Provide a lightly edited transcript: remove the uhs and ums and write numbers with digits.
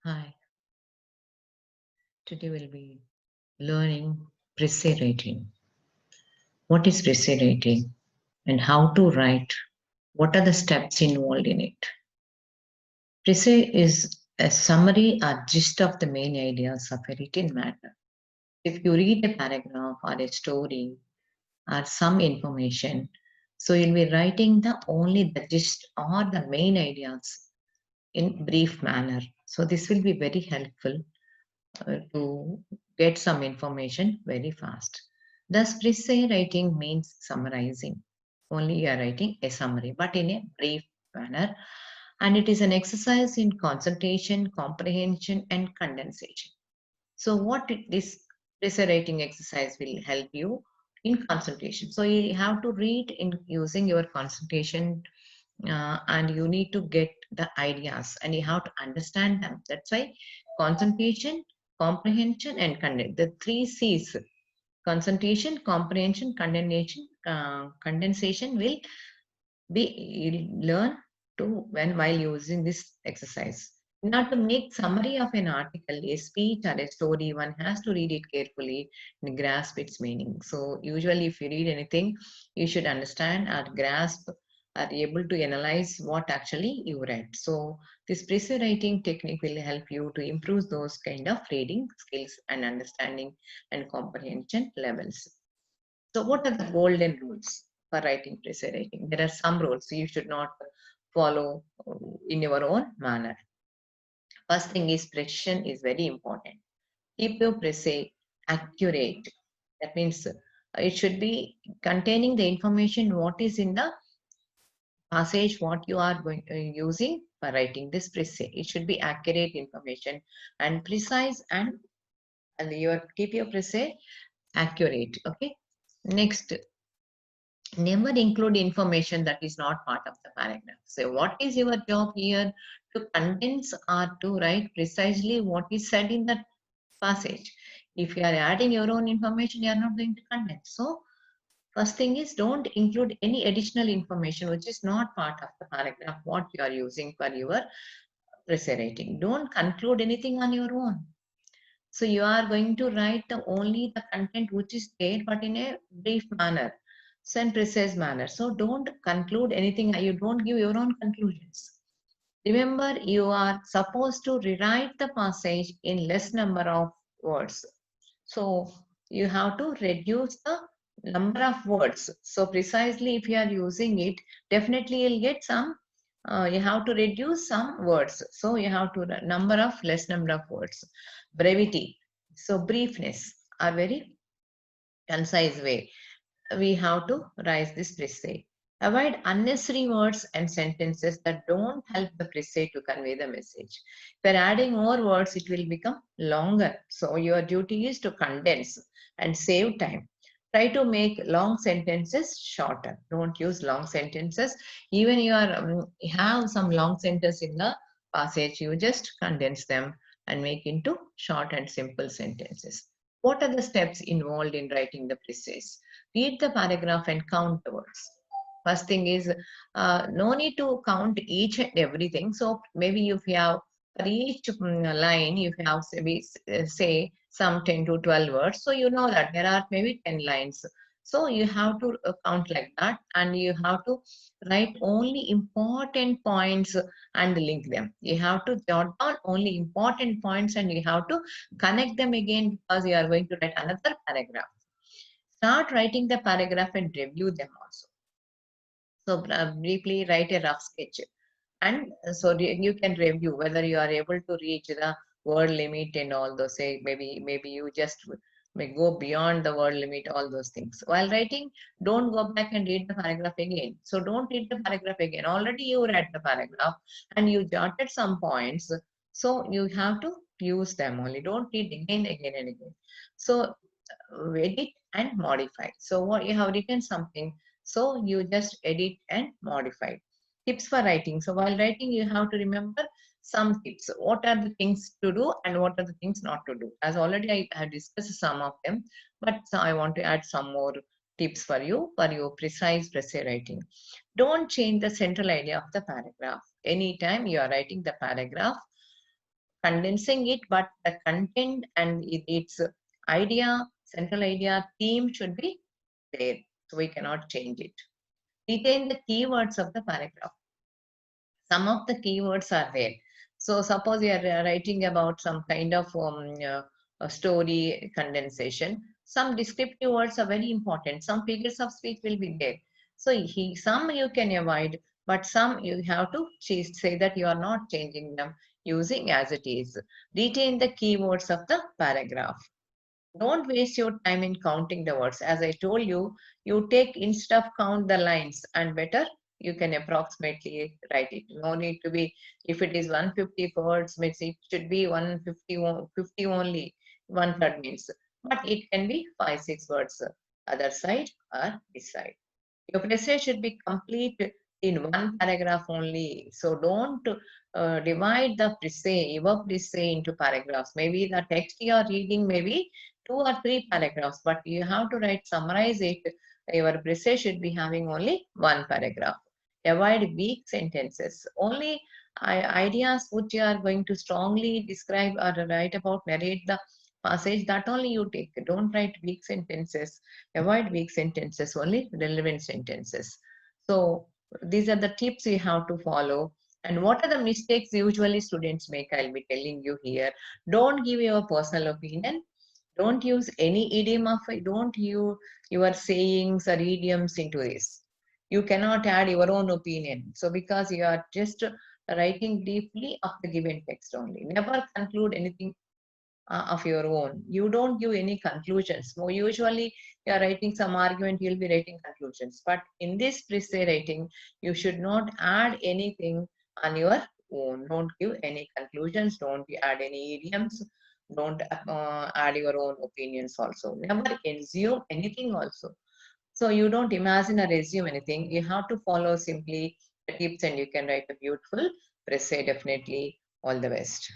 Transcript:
Hi, today we'll be learning Precis writing. What is Precis writing and how to write? What are the steps involved in it? Precis is a summary or gist of the main ideas of a written matter. If you read a paragraph or a story or some information, so you'll be writing the only the gist or the main ideas in brief manner. So this will be very helpful to get some information very fast. Thus, precis writing means summarizing. Only you are writing a summary, but in a brief manner. And it is an exercise in concentration, comprehension, and condensation. So, this precis writing exercise will help you in concentration. So, you have to read in using your concentration and you need to get the ideas and you have to understand them. That's why concentration, comprehension, and the three C's: concentration, comprehension, condensation will be you'll learn to when while using this exercise. Now, to make summary of an article, a speech, or a story, one has to read it carefully and grasp its meaning. So, usually, if you read anything, you should understand or grasp, are able to analyze what actually you read. So, this precis writing technique will help you to improve those kind of reading skills and understanding and comprehension levels. So, what are the golden rules for writing precis writing? There are some rules you should not follow in your own manner. First thing is precision is very important. Keep your precis accurate. That means it should be containing the information what is in the passage what you are going using for writing this precis. It should be accurate information and precise and your keep your precis accurate. Okay. Next, never include information that is not part of the paragraph. So, what is your job here? To condense or to write precisely what is said in that passage. If you are adding your own information, you are not going to condense. So, first thing is don't include any additional information which is not part of the paragraph what you are using for your essay writing. Don't conclude anything on your own. So you are going to write the only the content which is there, but in a brief manner, so in precise manner. So don't conclude anything. You don't give your own conclusions. Remember, you are supposed to rewrite the passage in less number of words. So you have to reduce the number of words. So precisely, if you are using it, definitely you'll get some. You have to reduce some words. So you have to number of less number of words. Brevity. So briefness are very concise way. We have to write this precis. Avoid unnecessary words and sentences that don't help the precis to convey the message. If you're adding more words, it will become longer. So your duty is to condense and save time. Try to make long sentences shorter. Don't use long sentences. Even you have some long sentence in the passage, you just condense them and make into short and simple sentences. What are the steps involved in writing the precis? Read the paragraph and count the words. First thing is no need to count each and everything. So maybe if you have for each line, if you have say some 10 to 12 words, so you know that there are maybe 10 lines. So you have to count like that and you have to write only important points and link them. You have to jot down only important points and you have to connect them again because you are going to write another paragraph. Start writing the paragraph and review them also. So briefly write a rough sketch and so you can review whether you are able to reach the word limit and all those. Say maybe you just may go beyond the word limit, all those things. While writing, don't go back and read the paragraph again. So don't read the paragraph again. Already you read the paragraph and you jotted some points. So you have to use them only. Don't read again and again. So edit and modify. So what you have written something, so you just edit and modify. Tips for writing. So while writing, you have to remember some tips. What are the things to do and what are the things not to do? As already I have discussed some of them, but I want to add some more tips for your precise writing. Don't change the central idea of the paragraph. Anytime you are writing the paragraph, condensing it, but the content and its idea, central idea, theme should be there. So we cannot change it. Retain the keywords of the paragraph. Some of the keywords are there. So suppose you are writing about some kind of a story condensation. Some descriptive words are very important. Some figures of speech will be there. So some you can avoid, but some you have to say that you are not changing them using as it is. Retain the keywords of the paragraph. Don't waste your time in counting the words. As I told you, you take instead of count the lines and better you can approximately write it. No need to be, if it is 150 words, means it should be 150 50 only, one third means. But it can be 5, 6 words, other side or this side. Your essay should be complete in one paragraph only. So don't divide the your essay into paragraphs. Maybe the text you are reading maybe 2 or 3 paragraphs, but you have to write, summarize it. Your essay should be having only one paragraph. Avoid weak sentences. Only ideas which you are going to strongly describe or write about, narrate the passage, that only you take. Don't write weak sentences. Avoid weak sentences, only relevant sentences. So these are the tips you have to follow. And what are the mistakes usually students make? I'll be telling you here. Don't give your personal opinion. Don't use any idiom of, don't use your sayings or idioms into this. You cannot add your own opinion. So because you are just writing deeply of the given text only. Never conclude anything of your own. You don't give any conclusions. More usually, you are writing some argument, you'll be writing conclusions. But in this pre-say writing, you should not add anything on your own. Don't give any conclusions. Don't add any idioms. Don't add your own opinions also. Never assume anything also. So you don't imagine or assume anything. You have to follow simply the tips and you can write a beautiful pre-say definitely. All the best.